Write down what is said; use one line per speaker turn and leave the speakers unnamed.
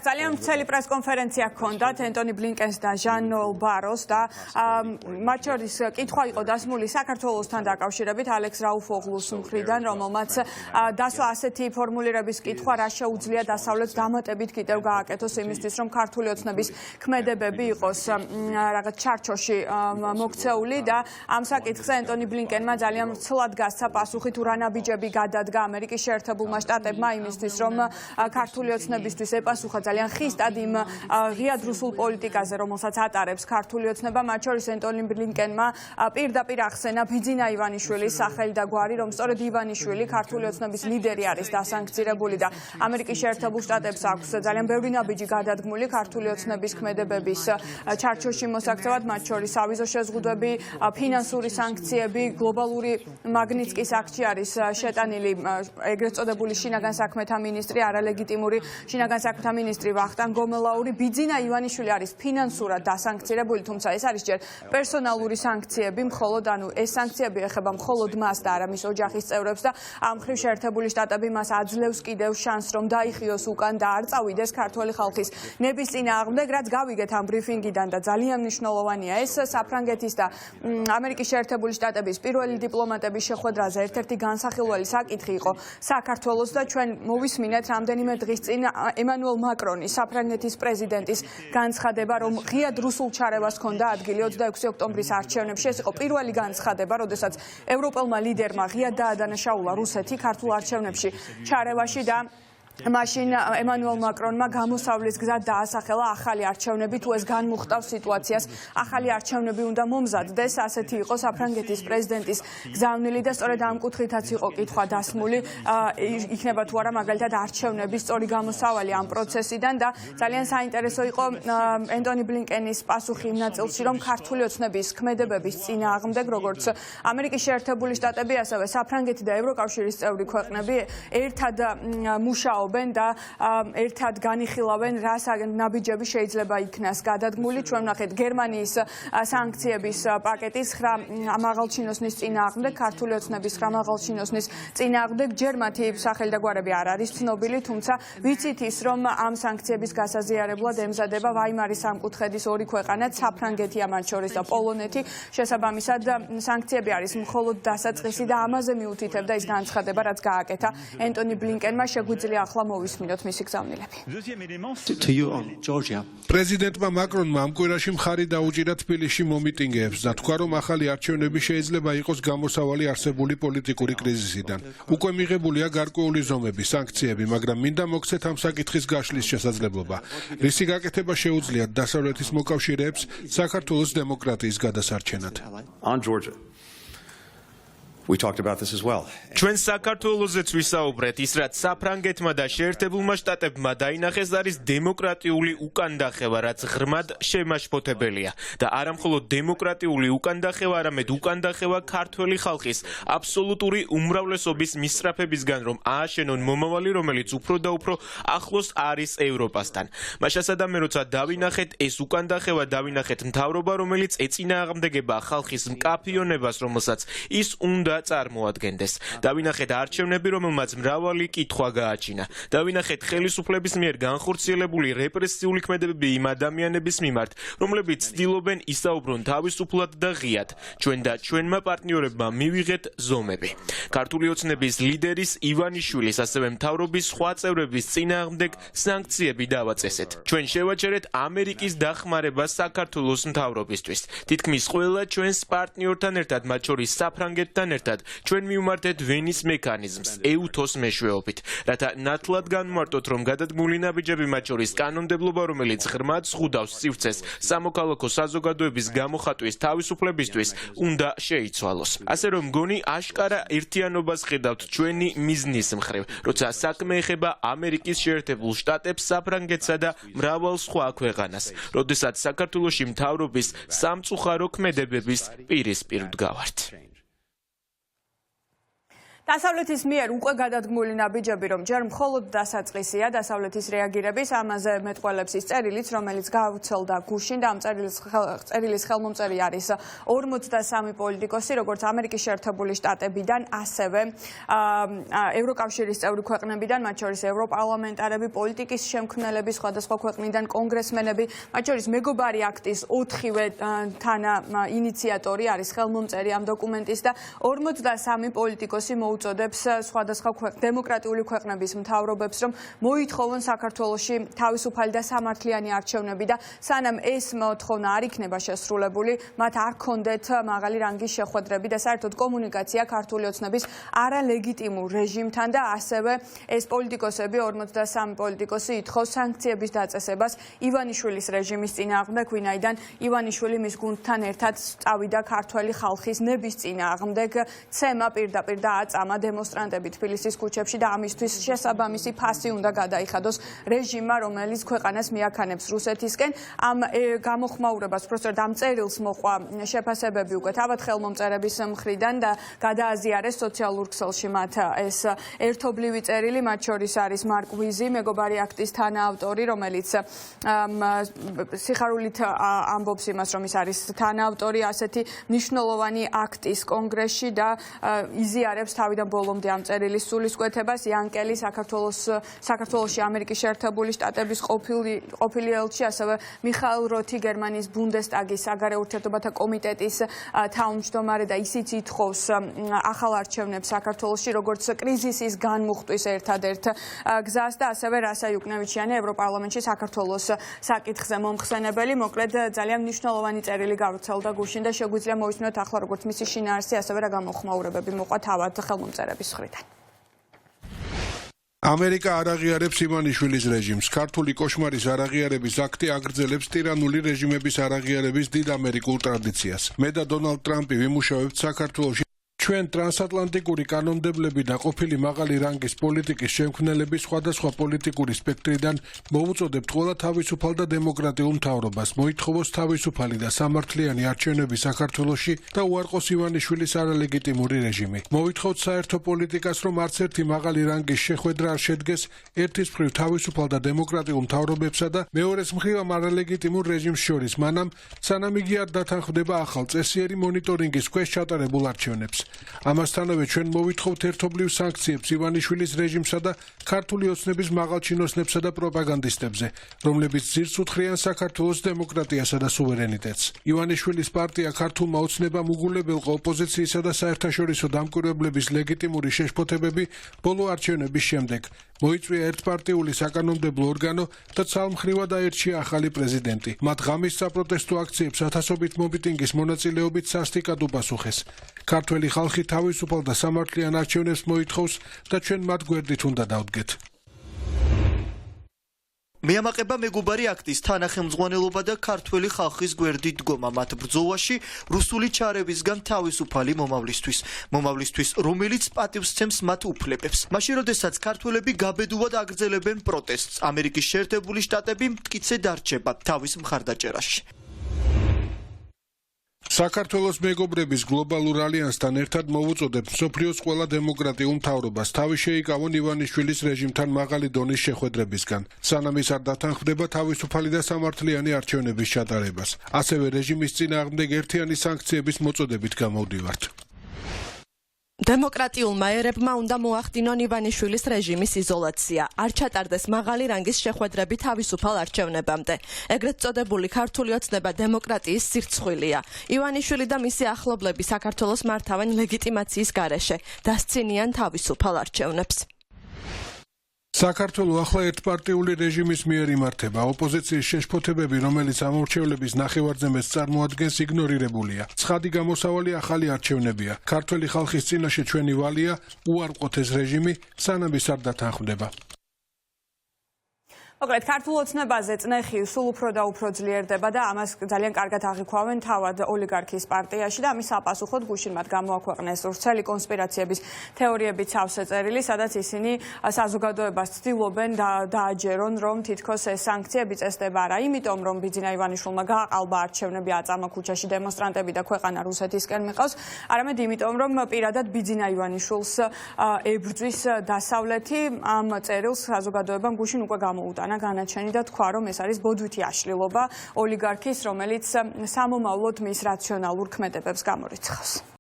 ძალიან მთელი პრესკონფერენცია ჰქონდათ ენტონი ბლინკენს და ჟან-ნოელ ბაროს და მათ შორის კითხვა იყო დასმული საქართველოსთან დაკავშირებით ალექს რაუფოღლუს მხრიდან, რომელმაც დასვა ასეთი ფორმულირების კითხვა რა შეუძლია დასავლეთს დამატებით კიდევ გააკეთოს იმისთვის, რომ ქართული ოცნების ქმედებები იყოს რაღაც ჩარჩოში მოქცეული და ამ საკითხზე ენტონი ბლინკენმა ძალიან მცლად გასცა პასუხი თუ რა ნაბიჯები გადადგა ამერიკის შეერთებულმა შტატებმა იმისთვის, რომ ქართული ოცნებისთვის ეპასუხა ძალიან ხისტად იმ ღია დრუსულ პოლიტიკაზე, რომელსაც ატარებს ქართული ოცნება, მათ შორის ენტონი ბლინკენმა პირდაპირ ახსენა ბიძინა ივანიშვილის სახელი და გვარი, რომ სწორედ ივანიშვილი ქართული ოცნების ლიდერი არის დასანქცირებული და ამერიკის შეერთებულ შტატებს აქვს ძალიან ბევრი ნაბიჯი გადადგმული ქართული ოცნების ქმედებების ჩარჩოში მოსაქცევად, მათ შორის ავიზო შეზღუდვები, ფინანსური სანქციები, გლობალური მაგნიტსკის აქტში არის შეტანილი ეგრეთ წოდებული შინაგან საქმეთა მინისტრი, არალეგიტიმური შინაგან საქმეთა მინისტრი ვახტანგ გომელაური. ბიძინა ივანიშვილი არის ფინანსურად დასანქცირებული, თუმცა ეს არის ჯერ პერსონალური სანქციები, მხოლოდ ეს სანქციები ეხება მხოლოდ მას და არა მის ოჯახის წევრებს და ამ მხრივ შეერთებული შტატები მას აძლევს კიდევ შანსს, რომ დაიხიოს უკან და არ წავიდეს ქართველი ხალხის ნების წინააღმდეგ, რაც გავიგეთ ამ ბრიფინგიდან და ძალიან მნიშვნელოვანია ეს საფრანგეთის და ამერიკის შეერთებული შტატების პირველი დიპლომატების შეხვედრაზე ერთ-ერთი განსახილველი საკითხი იყო საქართველოს და ჩვენ მოვისმინეთ რამდენიმე დღის წინ ემანუელ მაკრონის საფრანგეთის პრეზიდენტის განცხადება, რომ ღიად რუსულ ჩარევას ჰქონდა ადგილი 26 ოქტომბრის არჩევნებში. ეს იყო პირველი განცხადება, როდესაც ევროპელმა ლიდერმა ღიად დაადანაშაულა რუსეთი ქართულ არჩევნებში ჩარევაში და მაშინ ემანუელ მაკრონმა გამოსავლის გზა დაასახელა ახალი არჩევნები, თუ ეს განმუხტავს სიტუაციას, ახალი არჩევნები უნდა მომზადდეს, ასეთი იყო საფრანგეთის პრეზიდენტის გზავნილი და სწორედ ამ კუთხითაც იყო კითხვა დასმული, იქნება თუ არა მაგალითად არჩევნების სწორი გამოსავალი ამ პროცესიდან და ძალიან საინტერესო იყო ენტონი ბლინკენის პასუხი იმ ნაწილში, რომ ქართული ოცნების ქმედებების წინააღმდეგ, როგორც ამერიკის შეერთებული შტატები, ასევე საფრანგეთი და ევროკავშირის წევრი ქვეყნები ერთად მუშაობენ და ერთად განიხილავენ, რა ნაბიჯები შეიძლება იქნას გადადგმული. ჩვენ ვნახეთ გერმანიის სანქციების პაკეტის მაღალჩინოსნის წინააღმდეგ, ქართული ოცნების მაღალჩინოსნის წინააღმდეგ, ჯერ მათი სახელი და გვარები არ არის ცნობილი, თუმცა ვიცით ის, რომ ამ სანქციების გასაზიარებლად ემზადება ვაიმარის სამკუთხედის ორი ქვეყანა, საფრანგეთი მათ შორის და პოლონეთი. შესაბამისად, სანქციები არის მხოლოდ დასაწყისი და ამაზე მიუთითებდა ის განცხადება, რაც გააკეთა ენტონი ბლინკენმა. შეგვიძლია ახლა მოვისმინოთ მისი გზავნილები.
პრეზიდენტმა მაკრონმა ამ კვირაში მხარი დაუჭირა თბილისში მომიტინგეებს და თქვა, რომ ახალი არჩევნები შეიძლება იყოს გამოსავალი არსებული პოლიტიკური კრიზისიდან. უკვე მიღებულია გარკვეული ზომები, სანქციები, მაგრამ მინდა მოგცეთ ამ საკითხის გაშლის შესაძლებლობა, რისი გაკეთება შეუძლიათ დასავლეთის მოკავშირეებს საქართველოს დემოკრატიის გადასარჩენად.
ჩვენ საქართველოსაც ვისაუბრეთ, ის რაც საფრანგეთმა და შეერთებულმა შტატებმა დაინახეს არის დემოკრატიული უკანდახევა, რაც ღრმად შემაშფოთებელია და არა მხოლოდ დემოკრატიული უკანდახევა, არამედ უკანდახევა ქართველი ხალხის აბსოლუტური უმრავლესობის მისწრაფებისგან, რომ ააშენონ მომავალი, რომელიც უფრო და უფრო ახლოს არის ევროპასთან. მაშასადამე, როცა დავინახეთ ეს უკანდახევა, დავინახეთ მთავრობა, რომელიც ეწინააღმდეგება ხალხის მკაფიონებას, რომელსაც ის უნდა წარმოადგენდეს. დავინახეთ არჩევნები, რომელმაც მრავალი კითხვა გააჩინა. დავინახეთ ხელისუფლების მიერ განხორციელებული რეპრესიული ქმედებები იმ ადამიანების მიმართ, რომლებიც ცდილობენ ისაუბრონ თავისუფლად და ღიად. ჩვენ და ჩვენმა პარტნიორებმა მივიღეთ ზომები. ქართული ოცნების ლიდერის ივანიშვილის, ასევე მთავრობის სხვა წევრების წინააღმდეგ სანქციები დავაწესეთ. ჩვენ შევაჩერეთ ამერიკის დახმარება საქართველოს მთავრობისთვის. თითქმის ყველა ჩვენს პარტნიორთან ერთად, მათ შორის საფრანგეთთან ერთად, ჩვენ მივმართეთ ვენის მექანიზმს ეუთოს მეშვეობით, რათა ნათლად განმარტოთ, რომ გადადგმული ნაბიჯები, მათ შორის კანონმდებლობა, რომელიც ღრმად ზღუდავს სივრცეს სამოქალაქო საზოგადოების გამოხატვის თავისუფლებისთვის, უნდა შეიცვალოს. ასე რომ მგონი აშკარა ერთიანობას ხედავთ ჩვენი მიზნის მხრივ, როცა საქმე ეხება ამერიკის შეერთებულ შტატებს, საფრანგეთსა და მრავალ სხვა ქვეყანას, როდესაც საქართველოში მთავრობის სამწუხარო ქმედებების პირისპირ ვდგავართ.
დასავლეთის მიერ უკვე გადადგმული ნაბიჯები, რომ ჯერ მხოლოდ დასაწყისია დასავლეთის რეაგირების, ამაზე მეტყველებს ის წერილიც, რომელიც გავრცელდა გუშინ და ამ წერილის ხელმომწერი არის 43 პოლიტიკოსი, როგორც ამერიკის შეერთებული შტატებიდან, ასევე ევროკავშირის წევრი ქვეყნებიდან, მათ შორის ევროპარლამენტარები, პოლიტიკის შემქმნელები, სხვადასხვა ქვეყნიდან კონგრესმენები, მათ შორის მეგობარი აქტის 4-ვე ინიციატორი არის ხელმომწერი ამ დოკუმენტის და 43 პოლიტიკოსი მოუწოდებს სხვადასხვა დემოკრატიული ქვეყნების მთავრობებს, რომ მოითხოვონ საქართველოში თავისუფალი და სამართლიანი არჩევნები და სანამ ეს მოთხოვნა არ იქნება შესრულებული, მათ არ ქონდეთ მაღალი რანგის შეხვედრები და საერთოდ კომუნიკაცია ქართული ოცნების არალეგიტიმურ რეჟიმთან და ასევე ეს პოლიტიკოსები, 43 პოლიტიკოსი ითხოვს სანქციების დაწესებას ივანიშვილის რეჟიმის წინააღმდეგ, ვინაიდან ივანიშვილი მის გუნდთან ერთად წავიდა ქართველი ხალხის ნების წინააღმდეგ, ცემა პირდაპირ დააწამა დემონსტრანტები თბილისის ქუჩებში და ამისთვის შესაბამისი ფასი უნდა გადაიხადოს რეჟიმმა, რომელიც ქვეყანას მიაქანებს რუსეთისკენ. ამ გამოხმაურებას უბრალოდ ამ წერილს მოყვა შეფასებები უკვე თავად ხელმომწერების მხრიდან და გადააზიარეს სოციალურ ქსელში მათ ეს ერთობლივი წერილი, მათ შორის არის მარკ ვიზი, მეგობარი აქტის თანაავტორი, რომელიც სიხარულით ამბობს იმას, რომ ის არის თანაავტორი ასეთი მნიშვნელოვანი აქტის კონგრესში და იზიარებს თავიდან ბოლომდე ამ წერილის სულისკვეთებას. იანკელი საქართველოში ამერიკის შეერთებული შტატების ყოფილი ელჩი, ასევე მიხაილ როთი გერმანიის ბუნდესტაგის საგარეო ურთიერთობათა კომიტეტის თავმჯდომარე და ისიც ითხოვს ახალ არჩევნებს საქართველოში, როგორც კრიზისის განმუხტვის ერთადერთ გზას და ასევე რასა იუკნევიჩიანი ევროპარლამენტში საქართველოს საკითხზე მომხსენებელი. მოკლედ ძალიან მნიშვნელოვანი წერილი გავრცელდა გუშინ და შეგვიძლია მოვისმინოთ ახლა როგორც მისი შინაარსი, ასევე რა გამოხმაურებები მოყვა თავად ხელმომწერების მხრიდან.
ამერიკა არ აღიარებს ივანიშვილის რეჟიმს. ქართული კოშმარის არაღიარების აქტი აგრძელებს ტირანული რეჟიმების არაღიარების დიდ ამერიკულ ტრადიციას. მე და დონალდ ტრამპი ვიმუშავებთ საქართველოში ჩვენ ტრანსატლანტიკური კანონმდებლები და ყოფილი მაღალი რანგის პოლიტიკის შემქმნელები სხვადასხვა პოლიტიკური სპექტრიდან მოუწოდებთ ყველა თავისუფალ და დემოკრატიულ მთავრობას მოითხოვოს თავისუფალი და სამართლიანი არჩევნები საქართველოში და უარყოს ივანიშვილის არალეგიტიმური რეჟიმი. მოითხოვთ საერთო პოლიტიკას, რომ არც ერთი მაღალი რანგის შეხვედრა არ შედგეს ერთის მხრივ თავისუფალ და დემოკრატიულ მთავრობებსა და მეორეს მხრივ ამ არალეგიტიმურ რეჟიმს შორის, მანამ სანამ იგი არ დათანხმდება ახალ წესიერი მონიტორინგის ქვეშ ჩატარებულ არჩევნებს. ამასთანავე ჩვენ მოვითხოვთ ერთობლივ სანქციებს ივანიშვილის რეჟიმსა და ქართული ოცნების მაღალჩინოსნებსა და პროპაგანდისტებზე, რომლებიც ძირს უთხრიან საქართველოს დემოკრატიასა და სუვერენიტეტს. ივანიშვილის პარტია ქართულმა ოცნებამ უგულებელყო ოპოზიციისა და საერთაშორისო დამკვირვებლების ლეგიტიმური შეშფოთებები ბოლო არჩევნების შემდეგ. მოიწვია ერთპარტიული საკანონმდებლო ორგანო და ცალმხრივად აერჩია ახალი პრეზიდენტი. მათ ღამის საპროტესტო აქციებს ათასობით მომიტინგის მონაწილეობით სასტიკად უპასუხეს. ქართველი ხალხი თავისუფალ და სამართლიან არჩევნებს მოითხოვს და ჩვენ მათ გვერდით უნდა დავდგეთ.
მეამაყება მეგობარი აქტის თანახმწვანელობა და ქართველი ხალხის გვერდით დგომა მათ ბრძოლაში რუსული ჩარევისგან თავისუფალი მომავლისთვის, რომელიც პატივსცემს მათ უფლებებს. მაშინ, როდესაც ქართველები გაბედულად აგრძელებენ პროტესტს, ამერიკის შეერთებული შტატები მტკიცე დარჩება თავის მხარდაჭერაში.
საქართველოს მეგობრების გლობალურ ალიანსთან ერთად მოუწოდებთ მსოფლიოს ყველა დემოკრატიულ მთავრობას თავი შეიკავონ ივანიშვილის რეჟიმთან მაღალი დონის შეხვედრებისგან, სანამ ის არ დათანხმდება თავისუფალი და სამართლიანი არჩევნების ჩატარებას. ასევე რეჟიმის წინააღმდეგ ერთიანი სანქციების მოწოდებით გამოვდივართ.
დემოკრატიულმა ერებმა უნდა მოახდინონ ივანიშვილის რეჟიმის იზოლაცია, არ ჩატარდეს მაღალი რანგის შეხვედრები თავისუფალ არჩევნებამდე. ეგრეთ წოდებული ქართული ოცნება დემოკრატიის სირცხვილია. ივანიშვილი და მისი ახლობლები საქართველოს მართავენ ლეგიტიმაციის გარეშე, დასცინიან თავისუფალ არჩევნებს.
საქართველო ახლა ერთპარტიული რეჟიმის მიერ იმართება. ოპოზიციის შეშფოთებები, რომელიც ამორჩევლების ნახევარძემეს წარმოადგენს, იგნორირებულია. ცხადი გამოსავალი ახალი არჩევნებია. ქართველი ხალხის წინაშე ჩვენი ვალია უარყოთ ეს რეჟიმი, სანამ ის არ დათანხმდება.
მოკლედ, ქართულ ოცნებაზე წნეხი სულ უფრო და უფრო ძლიერდება და ამას ძალიან კარგად აღიქვავენ თავად ოლიგარქიის პარტიაში და ამის საპასუხოდ გუშინ მათ გამოაქვეყნეს ვრცელი კონსპირაციების თეორიებიც სავსე წერილი, სადაც ისინი საზოგადოებას ცდილობენ დააჯერონ, რომ თითქოს ეს სანქციები წესდება არა იმიტომ, რომ ბიძინა ივანიშვილმა გააყალბა არჩევნები აწამა ქუჩაში დემონსტრანტები და ქვეყანა რუსეთისკენ მიყავს, არამედ იმიტომ, რომ პირადად ბიძინა ივანიშვილს ებრძვის დასავლეთი ამ წერილს საზოგადოებამ გუშინ უკვე გამოუტანა განაჩენი და თქვა, რომ ეს არის ბოდვითი აშლილობა ოლიგარქის, რომელიც სამომავლოდ მის რაციონალურ ქმედებებს გამორიცხავს.